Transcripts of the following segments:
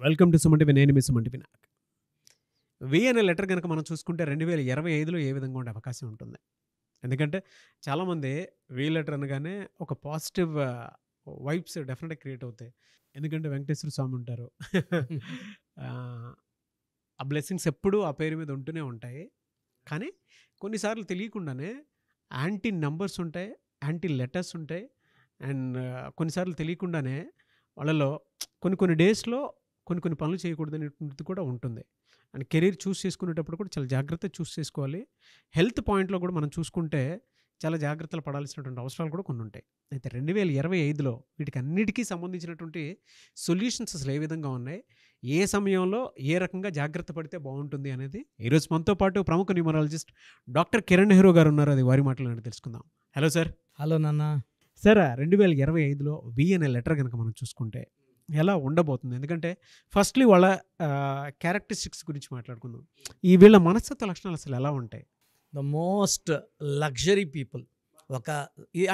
Welcome to Suman TV. నేను మీ Suman TV. వి అనే letter కనుక మనం చూసుకుంటే 2025లో ఏ విధంగా ఉండే అవకాశం ఉంటుంది. ఎందుకంటే చాలామంది వి లెటర్ అనగానే ఒక పాజిటివ్ వైబ్స్ డెఫినెట్గా క్రియేట్ అవుతాయి. ఎందుకంటే వెంకటేశ్వర స్వామి ఉంటారు. ఆ బ్లెస్సింగ్స్ ఎప్పుడూ ఆ పేరు మీద ఉంటూనే ఉంటాయి. కానీ కొన్నిసార్లు తెలియకుండానే యాంటీ నంబర్స్ ఉంటాయి, యాంటీ లెటర్స్ ఉంటాయి. అండ్ కొన్నిసార్లు తెలియకుండానే వాళ్ళలో కొన్ని డేస్లో కొన్ని పనులు చేయకూడదనేటువంటిది కూడా ఉంటుంది. అండ్ కెరీర్ చూస్ చేసుకునేటప్పుడు కూడా చాలా జాగ్రత్తగా చూస్ చేసుకోవాలి. హెల్త్ పాయింట్లో కూడా మనం చూసుకుంటే చాలా జాగ్రత్తలు పడాల్సినటువంటి అవసరాలు కూడా కొన్ని ఉంటాయి. అయితే 2025లో వీటికి అన్నిటికీ సంబంధించినటువంటి సొల్యూషన్స్ అసలు ఏ విధంగా ఉన్నాయి, ఏ సమయంలో ఏ రకంగా జాగ్రత్త పడితే బాగుంటుంది అనేది ఈరోజు మనతో పాటు ప్రముఖ న్యూమరాలజిస్ట్ డాక్టర్ కిరణ్ నెహ్రూ గారు ఉన్నారు. అది వారి మాటలు తెలుసుకుందాం. Hello sir. హలో నాన్న. సార్, 2025లో వి అనే లెటర్ కనుక మనం చూసుకుంటే ఎలా ఉండబోతుంది? ఎందుకంటే ఫస్ట్లీ వాళ్ళ క్యారెక్టరిస్టిక్స్ గురించి మాట్లాడుకుందాం. ఈ వీళ్ళ మనస్తత్వ లక్షణాలు అసలు ఎలా ఉంటాయి? The most luxury people.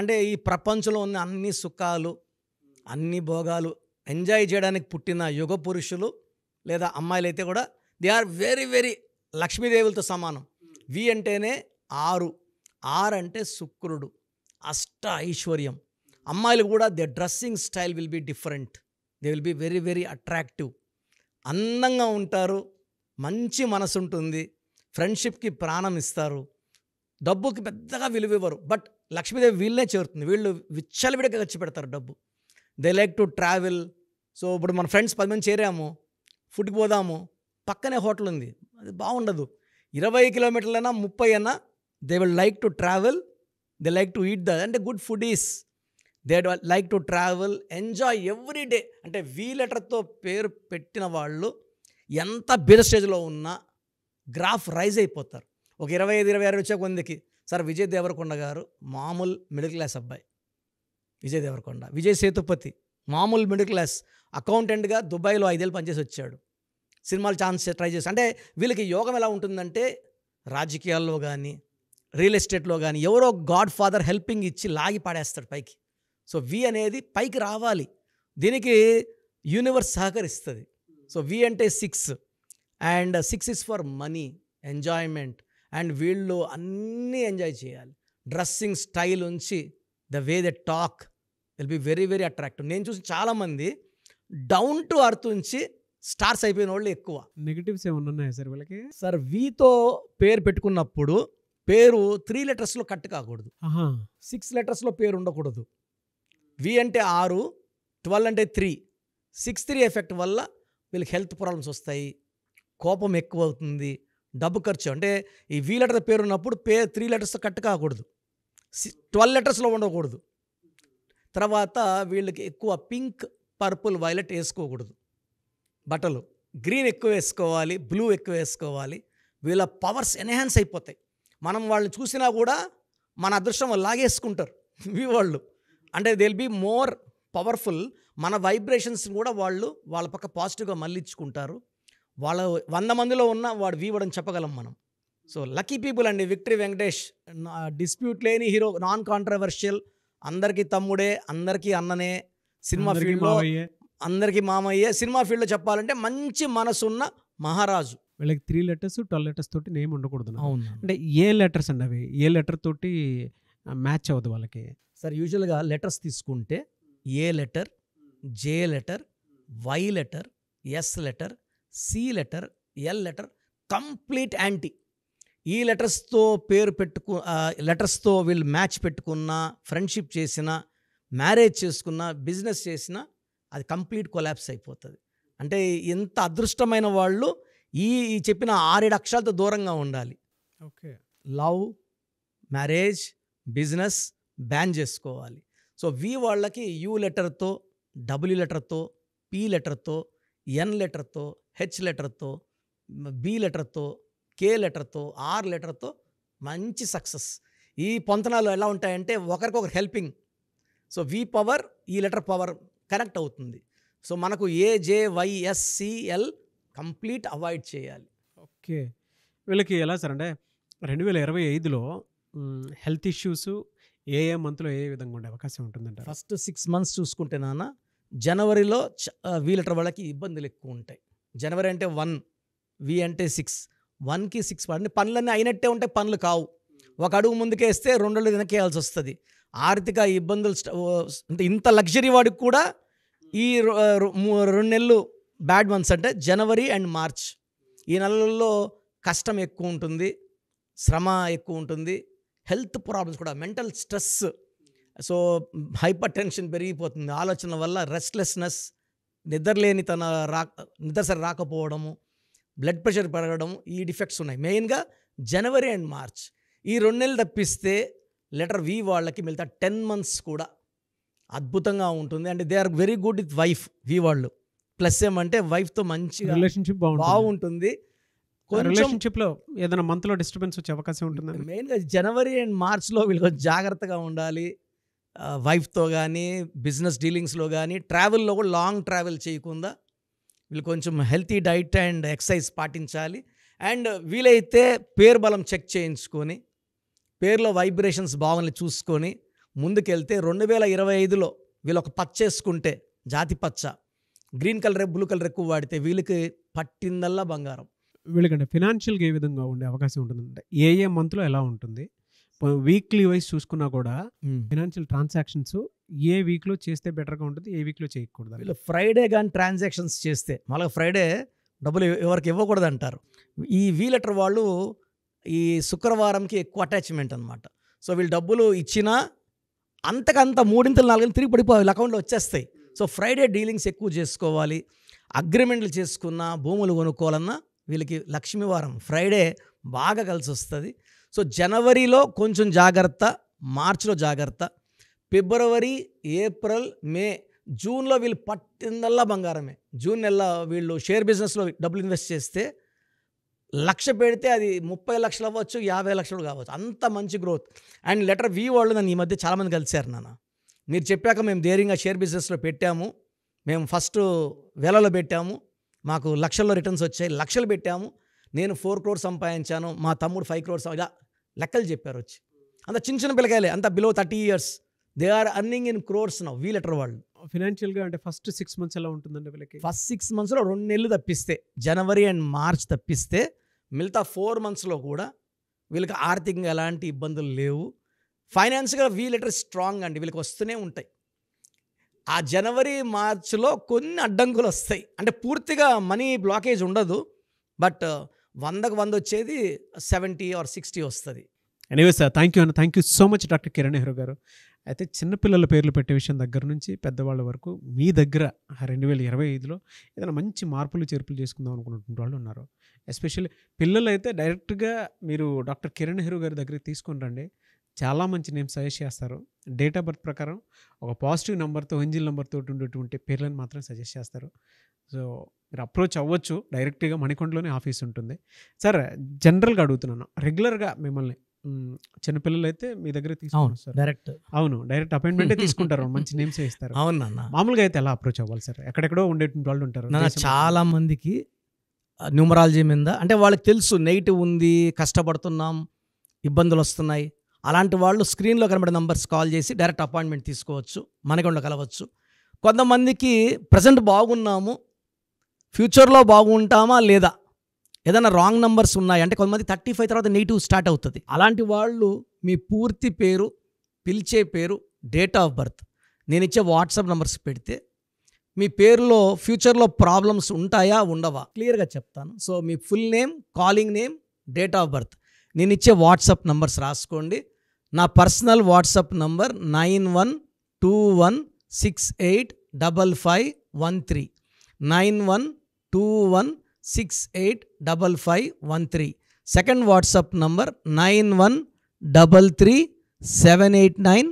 అంటే ఈ ప్రపంచంలో ఉన్న అన్ని సుఖాలు, అన్ని భోగాలు ఎంజాయ్ చేయడానికి పుట్టిన యుగ పురుషులు లేదా అమ్మాయిలు అయితే కూడా దే ఆర్ వెరీ వెరీ లక్ష్మీదేవులతో సమానం. వి అంటేనే 6 అంటే శుక్రుడు, అష్ట ఐశ్వర్యం. అమ్మాయిలు కూడా they dressing style will be different. They will be very very attractive. అందంగా ఉంటారు, మంచి మనసు ఉంటుంది, ఫ్రెండ్షిప్కి ప్రాణం ఇస్తారు, డబ్బుకి పెద్దగా విలువ ఇవ్వరు. బట్ లక్ష్మీదేవి వీళ్ళనే చేరుతుంది. వీళ్ళు విచ్చలవిడిగా ఖర్చు పెడతారు డబ్బు. They like to travel. So ఇప్పుడు మన ఫ్రెండ్స్ 10 మంది చేరాము, ఫుడ్కి పోదాము, పక్కనే హోటల్ ఉంది, అది బాగుండదు. 20 కిలోమీటర్లైనా 30 అయినా they will like to travel. They like to eat అంటే good food is. They like to travel, enjoy every day. అంటే వి లెటర్తో పేరు పెట్టిన వాళ్ళు ఎంత బీద స్టేజ్లో ఉన్నా గ్రాఫ్ రైజ్ అయిపోతారు. ఒక 25-26 వచ్చే కొందికి సార్ విజయ్ దేవరకొండ గారు మామూలు మిడిల్ క్లాస్ అబ్బాయి, విజయ్ దేవరకొండ. విజయ్ సేతుపతి మామూలు మిడిల్ క్లాస్ అకౌంటెంట్గా దుబాయ్లో 5 ఏళ్ళు పనిచేసి వచ్చాడు. సినిమాలు ఛాన్స్ ట్రై చేసి. అంటే వీళ్ళకి యోగం ఎలా ఉంటుందంటే రాజకీయాల్లో కానీ రియల్ ఎస్టేట్లో కానీ ఎవరో గాడ్ ఫాదర్ హెల్పింగ్ ఇచ్చి లాగి పాడేస్తాడు పైకి. సో వి అనేది పైకి రావాలి, దీనికి యూనివర్స్ సహకరిస్తుంది. సో వి అంటే 6 and 6 is for money, enjoyment. And వీళ్ళు అన్నీ ఎంజాయ్ చేయాలి. డ్రెస్సింగ్ స్టైల్ నుంచి the way they talk will be very very attractive. నేను చూసి చాలామంది డౌన్ టు అర్త్ నుంచి స్టార్స్ అయిపోయిన వాళ్ళు ఎక్కువ. నెగిటివ్స్ ఏమన్నా ఉన్నాయా సార్ వీళ్ళకి? సార్ వీతో పేరు పెట్టుకున్నప్పుడు పేరు 3 లెటర్స్లో కట్ కాకూడదు, 6 లెటర్స్లో పేరు ఉండకూడదు. వి అంటే 6, 12 అంటే 3, 6-3 ఎఫెక్ట్ వల్ల వీళ్ళకి హెల్త్ ప్రాబ్లమ్స్ వస్తాయి, కోపం ఎక్కువ అవుతుంది, డబ్బు ఖర్చు. అంటే ఈ వి లెటర్ పేరు ఉన్నప్పుడు 3 లెటర్స్తో కట్ కాకూడదు, 12 లెటర్స్లో ఉండకూడదు. తర్వాత వీళ్ళకి ఎక్కువ పింక్, పర్పుల్, వైలెట్ వేసుకోకూడదు బట్టలు. గ్రీన్ ఎక్కువ వేసుకోవాలి, బ్లూ ఎక్కువ వేసుకోవాలి. వీళ్ళ పవర్స్ ఎన్హాన్స్ అయిపోతాయి. మనం వాళ్ళని చూసినా కూడా మన అదృష్టం లాగేసుకుంటారు వి వాళ్ళు. అంటే they will be more powerful. మన వైబ్రేషన్స్ కూడా వాళ్ళు వాళ్ళ పక్క పాజిటివ్గా మళ్ళించుకుంటారు. వాళ్ళ 100 మందిలో ఉన్న వాడు వీవడని చెప్పగలం మనం. సో లక్కీ పీపుల్ అండి. విక్టరీ వెంకటేష్ డిస్ప్యూట్ లేని హీరో, నాన్ కాంట్రవర్షియల్, అందరికీ తమ్ముడే, అందరికీ అన్ననే, సినిమా ఫీల్డ్లో అందరికీ మామయ్యే. సినిమా ఫీల్డ్లో చెప్పాలంటే మంచి మనసున్న మహారాజు. వీళ్ళకి 3 లెటర్స్ 12 లెటర్స్ తోటి నేమ్ ఉండకూడదు. అవును. అంటే ఏ లెటర్స్ అండి అవి? ఏ లెటర్ తోటి మ్యాచ్ అవ్వదు వాళ్ళకి? సార్ యూజువల్గా లెటర్స్ తీసుకుంటే A letter, J letter, Y letter, S letter, C letter, L letter complete యాంటీ. ఈ లెటర్స్తో పేరు లెటర్స్తో వీళ్ళు మ్యాచ్ పెట్టుకున్నా, ఫ్రెండ్షిప్ చేసినా, మ్యారేజ్ చేసుకున్నా, బిజినెస్ చేసినా అది కంప్లీట్ కొలాప్స్ అయిపోతుంది. అంటే ఎంత అదృష్టమైన వాళ్ళు ఈ చెప్పిన 6-7 అక్షరాలతో దూరంగా ఉండాలి. Okay. Love, marriage, business ban చేసుకోవాలి. సో వి వాళ్ళకి యూ లెటర్తో, డబ్ల్యూ లెటర్తో, పి లెటర్తో, ఎన్ లెటర్తో, హెచ్ లెటర్తో, బి లెటర్తో, కే లెటర్తో, ఆర్ లెటర్తో మంచి సక్సెస్. ఈ పొంతనాలు ఎలా ఉంటాయంటే ఒకరికొకరు హెల్పింగ్. సో వి పవర్ ఈ లెటర్ పవర్ కనెక్ట్ అవుతుంది. సో మనకు A, J, Y, S, C, L complete avoid చేయాలి. ఓకే. వీళ్ళకి ఎలా సార్ అంటే 2025లో హెల్త్ ఇష్యూస్ ఏ మంత్లో ఏ విధంగా ఉండే అవకాశం ఉంటుందంట? ఫస్ట్ 6 మంత్స్ చూసుకుంటే నాన్న జనవరిలో వి లెటర్ వాళ్ళకి ఇబ్బందులు ఎక్కువ ఉంటాయి. జనవరి అంటే 1, వి అంటే 6, 1కి 6 పడండి. పనులన్నీ అయినట్టే ఉంటాయి, పనులు కావు. ఒక అడుగు ముందుకేస్తే 2 అడుగులు వెనకేయాల్సి వస్తుంది. ఆర్థిక ఇబ్బందులు అంటే ఇంత లగ్జరీ వాడికి కూడా ఈ 2 నెలలు బ్యాడ్ మంత్స్ అంటే జనవరి అండ్ మార్చ్. ఈ నెలల్లో కష్టం ఎక్కువ ఉంటుంది, శ్రమ ఎక్కువ ఉంటుంది, హెల్త్ ప్రాబ్లమ్స్ కూడా, mental stress, so hyper tension పెరిగిపోతుంది, ఆలోచన వల్ల రెస్ట్లెస్నెస్, నిద్ర సరి రాకపోవడము, బ్లడ్ ప్రెషర్ పెరగడం, ఈ డిఫెక్ట్స్ ఉన్నాయి మెయిన్గా జనవరి అండ్ మార్చ్. ఈ 2 నెలలు తప్పిస్తే లెటర్ వి వాళ్ళకి మిగతా 10 మంత్స్ కూడా అద్భుతంగా ఉంటుంది. అంటే they are very good with wife. We వాళ్ళు ప్లస్ ఏమంటే వైఫ్తో మంచిగా రిలేషన్షిప్ బాగుంటుంది. కొంచెం రిలేషన్షిప్లో ఏదైనా మంత్లో డిస్టర్బెన్స్ వచ్చే అవకాశం ఉంటుందండి. మెయిన్గా జనవరి అండ్ మార్చ్లో వీళ్ళు కొంచెం జాగ్రత్తగా ఉండాలి. వైఫ్తో కానీ, బిజినెస్ డీలింగ్స్లో కానీ, ట్రావెల్లో కూడా లాంగ్ ట్రావెల్ చేయకుండా వీళ్ళు కొంచెం హెల్తీ డైట్ అండ్ ఎక్సర్సైజ్ పాటించాలి. అండ్ వీలైతే పేరు బలం చెక్ చేయించుకొని, పేరులో వైబ్రేషన్స్ బాగున్నాయి చూసుకొని ముందుకెళ్తే 2025లో వీళ్ళు ఒక పచ్చ వేసుకుంటే, జాతి పచ్చ, గ్రీన్ కలర్, బ్లూ కలర్ ఎక్కువ వాడితే వీళ్ళకి పట్టిందల్లా బంగారం. వీళ్ళకంటే ఫినాన్షియల్గా ఏ విధంగా ఉండే అవకాశం ఉంటుందంటే ఏ మంత్లో ఎలా ఉంటుంది, వీక్లీ వైజ్ చూసుకున్నా కూడా ఫినాన్షియల్ ట్రాన్సాక్షన్స్ ఏ వీక్లో చేస్తే బెటర్గా ఉంటుంది, ఏ వీక్లో చేయకూడదు. వీళ్ళు ఫ్రైడే కానీ ట్రాన్సాక్షన్స్ చేస్తే, మళ్ళీ ఫ్రైడే డబ్బులు ఎవరికి ఇవ్వకూడదు అంటారు. ఈ వి లెటర్ వాళ్ళు ఈ శుక్రవారంకి ఎక్కువ అటాచ్మెంట్ అనమాట. సో వీళ్ళు డబ్బులు ఇచ్చినా అంతకంత 3 4 తిరిగి పడిపోయి అకౌంట్లో వచ్చేస్తాయి. సో ఫ్రైడే డీలింగ్స్ ఎక్కువ చేసుకోవాలి. అగ్రిమెంట్లు చేసుకున్న, భూములు కొనుక్కోవాలన్నా వీళ్ళకి లక్ష్మీవారం ఫ్రైడే బాగా కలిసి వస్తుంది. సో జనవరిలో కొంచెం జాగ్రత్త, మార్చిలో జాగ్రత్త, ఫిబ్రవరి, ఏప్రిల్, మే, జూన్లో వీళ్ళు పట్టిందల్లా బంగారమే. జూన్ నెల వీళ్ళు షేర్ బిజినెస్లో డబ్బులు ఇన్వెస్ట్ చేస్తే 1,00,000 పెడితే అది 30 లక్షలు అవ్వచ్చు, 50 లక్షలు కావచ్చు, అంత మంచి గ్రోత్. అండ్ లెటర్ వి వాళ్ళు నన్ను ఈ మధ్య చాలామంది కలిశారు. నాన్న మీరు చెప్పాక మేము ధైర్యంగా షేర్ బిజినెస్లో పెట్టాము, మేము ఫస్ట్ వేలలో పెట్టాము, మాకు లక్షల్లో రిటర్న్స్ వచ్చాయి, లక్షలు పెట్టాము, నేను 4 crores సంపాదించాను, మా తమ్ముడు 5 crores, ఇలా లెక్కలు చెప్పారు వచ్చి. అంత చిన్న చిన్న పిల్లకాయలే, అంత below 30 years, they are earning in crores now వి లెటర్ వాళ్ళు. ఫినాన్షియల్గా అంటే ఫస్ట్ 6 months ఎలా ఉంటుందండి వీళ్ళకి? ఫస్ట్ 6 monthsలో 2 నెలలు తప్పిస్తే, జనవరి అండ్ మార్చ్ తప్పిస్తే మిగతా 4 monthsలో కూడా వీళ్ళకి ఆర్థికంగా ఎలాంటి ఇబ్బందులు లేవు. ఫైనాన్స్గా వి లెటర్ స్ట్రాంగ్ అండి, వీళ్ళకి వస్తూనే ఉంటాయి. ఆ జనవరి మార్చ్లో కొన్ని అడ్డంకులు వస్తాయి, అంటే పూర్తిగా మనీ బ్లాకేజ్ ఉండదు, బట్ 100కు 100 వచ్చేది 70 or 60 వస్తుంది. ఎనీవే సార్, థ్యాంక్ యూ అన్న, thank you so much doctor Kiran Nehru గారు. అయితే చిన్నపిల్లల పేర్లు పెట్టే విషయం దగ్గర నుంచి పెద్దవాళ్ళ వరకు మీ దగ్గర 2025లో ఏదైనా మంచి మార్పులు చేర్పులు చేసుకుందాం అనుకున్నటువంటి వాళ్ళు ఉన్నారు. ఎస్పెషల్లీ పిల్లలు అయితే డైరెక్ట్గా మీరు డాక్టర్ కిరణ్ నెహ్రూ గారి దగ్గరికి తీసుకొని రండి, చాలా మంచి నేమ్ సజెస్ట్ చేస్తారు. డేట్ ఆఫ్ బర్త్ ప్రకారం ఒక పాజిటివ్ నెంబర్తో, ఏంజిల్ నెంబర్తో ఉండేటువంటి పేర్లను మాత్రం సజెస్ట్ చేస్తారు. సో మీరు అప్రోచ్ అవ్వచ్చు, డైరెక్ట్గా మణికొండలోనే ఆఫీస్ ఉంటుంది. సార్ జనరల్గా అడుగుతున్నాను, రెగ్యులర్గా మిమ్మల్ని చిన్నపిల్లలు అయితే మీ దగ్గర తీసుకుంటారు సార్? డైరెక్ట్ అపాయింట్మెంటే తీసుకుంటారు, మంచి నేమ్స్ ఇస్తారు. అవునన్నా. మామూలుగా అయితే ఎలా అప్రోచ్ అవ్వాలి సార్? ఎక్కడెక్కడో ఉండేటువంటి వాళ్ళు ఉంటారు. చాలా మందికి న్యూమరాలజీ మీద అంటే వాళ్ళకి తెలుసు నెగిటివ్ ఉంది, కష్టపడుతున్నాం, ఇబ్బందులు వస్తున్నాయి, అలాంటి వాళ్ళు స్క్రీన్లో కనబడే నంబర్స్ కాల్ చేసి డైరెక్ట్ అపాయింట్మెంట్ తీసుకోవచ్చు, మనకొండ కలవచ్చు. కొంతమందికి ప్రజెంట్ బాగున్నాము, ఫ్యూచర్లో బాగుంటామా లేదా, ఏదైనా రాంగ్ నంబర్స్ ఉన్నాయి అంటే, కొంతమంది 35 తర్వాత నెగిటివ్ స్టార్ట్ అవుతుంది. అలాంటి వాళ్ళు మీ పూర్తి పేరు, పిలిచే పేరు, డేట్ ఆఫ్ బర్త్ నేను ఇచ్చే వాట్సాప్ నంబర్స్ పెడితే మీ పేరులో ఫ్యూచర్లో ప్రాబ్లమ్స్ ఉంటాయా ఉండవా క్లియర్గా చెప్తాను. So me full name, calling name, date of birth, నేను ఇచ్చే వాట్సాప్ నంబర్స్ రాసుకోండి. నా personal WhatsApp number 9121685513, 9121685513. Second WhatsApp number 9133789199,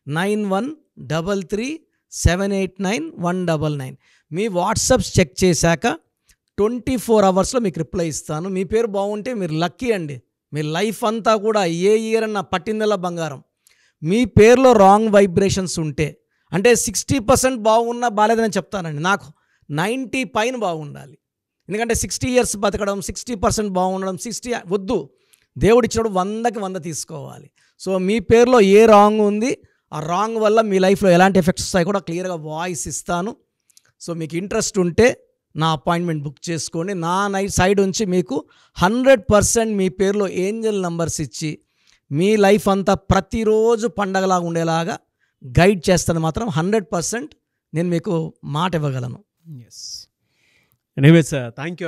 9133789199. మీ వాట్సాప్స్ చెక్ చేశాక 24 hours మీకు రిప్లై ఇస్తాను. మీ పేరు బాగుంటే మీరు లక్కీ అండి, మీ లైఫ్ అంతా కూడా ఏ ఇయర్ అన్న పట్టిందల్లా బంగారం. మీ పేరులో రాంగ్ వైబ్రేషన్స్ ఉంటే, అంటే 60% బాగున్నా బాగాలేదని చెప్తానండి, నాకు 90 పైన బాగుండాలి. ఎందుకంటే 60 years బతకడం, 60% బాగుండడం, 60 వద్దు, దేవుడిచ్చినప్పుడు 100కి 100 తీసుకోవాలి. సో మీ పేరులో ఏ రాంగ్ ఉంది, ఆ రాంగ్ వల్ల మీ లైఫ్లో ఎలాంటి ఎఫెక్ట్స్ వస్తాయి కూడా క్లియర్గా వాయిస్ ఇస్తాను. సో మీకు ఇంట్రెస్ట్ ఉంటే నా అపాయింట్మెంట్ బుక్ చేసుకోండి. నా సైడ్ నుంచి మీకు 100% మీ పేరులో ఏంజల్ నంబర్స్ ఇచ్చి మీ లైఫ్ అంతా ప్రతిరోజు పండగలాగా ఉండేలాగా గైడ్ చేస్తాను. మాత్రం 100% నేను మీకు మాట ఇవ్వగలను. Yes. Anyways thank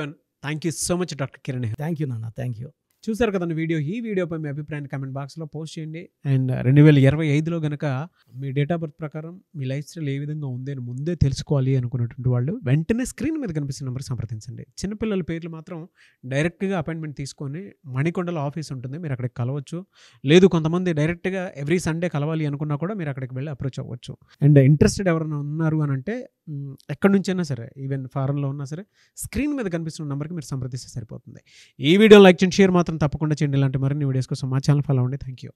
you so much doctor Kiran. Thank you నాన్న, థ్యాంక్ యూ. చూసారు కదండి వీడియో. ఈ వీడియోపై మీ అభిప్రాయాన్ని కామెంట్ బాక్స్లో పోస్ట్ చేయండి. అండ్ 2025లో కనుక మీ డేట్ ఆఫ్ బర్త్ ప్రకారం మీ లైఫ్ స్టైల్ ఏ విధంగా ఉంది అని ముందే తెలుసుకోవాలి అనుకున్నటువంటి వాళ్ళు వెంటనే స్క్రీన్ మీద కనిపిస్తున్న నెంబర్కి సంప్రదించండి. చిన్నపిల్లల పేర్లు మాత్రం డైరెక్ట్గా అపాయింట్మెంట్ తీసుకొని మణికొండలో ఆఫీస్ ఉంటుంది, మీరు అక్కడికి కలవచ్చు. లేదు కొంతమంది డైరెక్ట్గా ఎవ్రీ సండే కలవాలి అనుకున్నా కూడా మీరు అక్కడికి వెళ్ళి అప్రోచ్ అవ్వచ్చు. అండ్ ఇంట్రెస్టెడ్ ఎవరైనా ఉన్నారు అని అంటే ఎక్కడి నుంచైనా సరే, ఈవెన్ ఫారెన్లో ఉన్నా సరే, స్క్రీన్ మీద కనిపిస్తున్న నెంబర్కి మీరు సంప్రదిస్తే సరిపోతుంది. ఈ వీడియో లైక్ చేయండి, షేర్ మాత్రం తప్పకుండా చేయండి. ఇలాంటి మరిన్ని వీడియోస్ కోసం మా ఛానల్ ఫాలో అవ్వండి. Thank you.